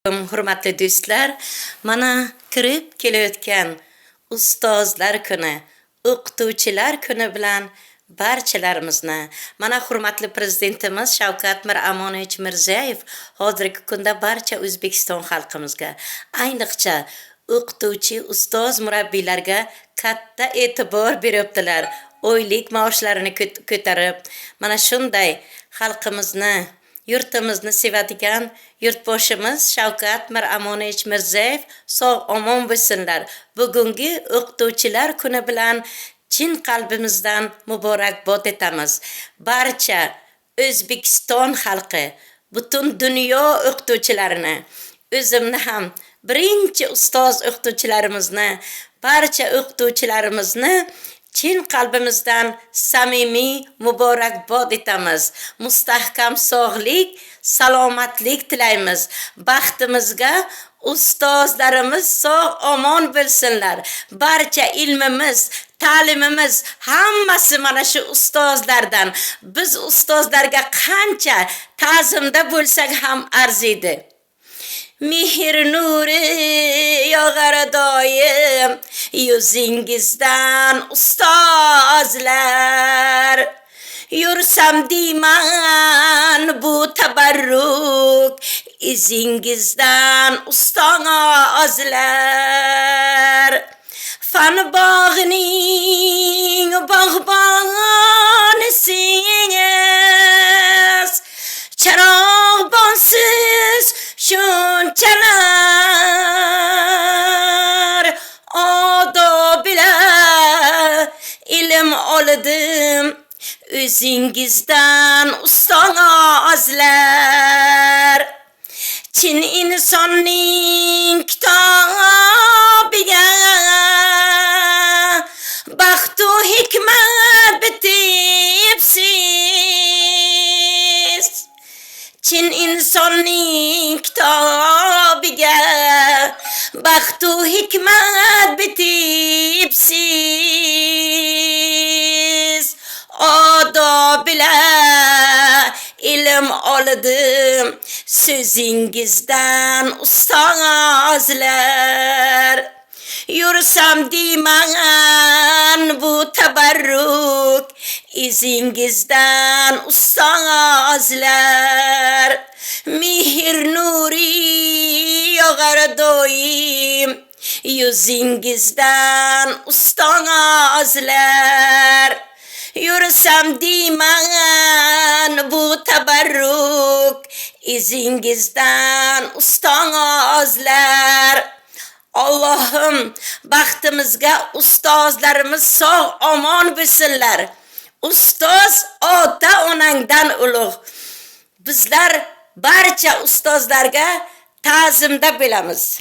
Hurmatli do'stlar, mana kirib kelayotgan ustozlar kuni, o'qituvchilar kuni bilan barchalarimizni, mana hurmatli prezidentimiz Shavkat Miromonovich Mirziyoyev hozirgi kunda barcha O'zbekiston xalqimizga, ayniqsa o'qituvchi, ustoz, murabbiylarga katta e'tibor beryaptilar. Oylik maoshlarini ko'tarib, mana shunday xalqimizni, yurtimizni sevadigan yurtboshimiz Shavkat Miromonovich Mirziyoyev sog' omon bo'lsinlar. Bugungi o'qituvchilar kuni bilan chin qalbimizdan muborakbod etamiz. Barcha O'zbekiston xalqi, butun dunyo o'qituvchilarini, o'zimni ham birinchi ustoz o'qituvchilarimizni, barcha o'qituvchilarimizni chin qalbimizdan samimiy muborakbod etamiz. Mustahkam sog'lik, salomatlik tilaymiz. Baxtimizga ustozlarimiz sog' omon bo'lsinlar. Barcha ilmimiz, ta'limimiz hammasi mana shu ustozlardan. Biz ustozlarga qancha ta'zimda bo'lsak ham arziydi. Mehr nuri yog'ar doim yuzingizdan ustozlar, yursam deyman bu tabarruk izingizdan ustozlar. Fan bog'ining bog'bonisiz, charog'bonsiz shunchalar odob bilan ilm oldim o'zingizdan ustozlar. Chin insonning kitobiga baxtu hikmat bitibsiz. Chin insonning kitobiga baxtu hikmat bitibsiz. Odob bilan ilm oldim so'zingizdan ustozlar. Yursam deyman bu tabarruk izingizdan ustozlar. Mehr nuri yog'ar doim yuzingizdan ustozlar. Yursam deyman bu tabarruk izingizdan ustozlar. Allohim baxtimizga ustozlarimiz sog' omon bo'lsinlar. Ustoz ota onangdan ulug'. Bizlar barcha ustozlarga ta'zimda bo'lamiz.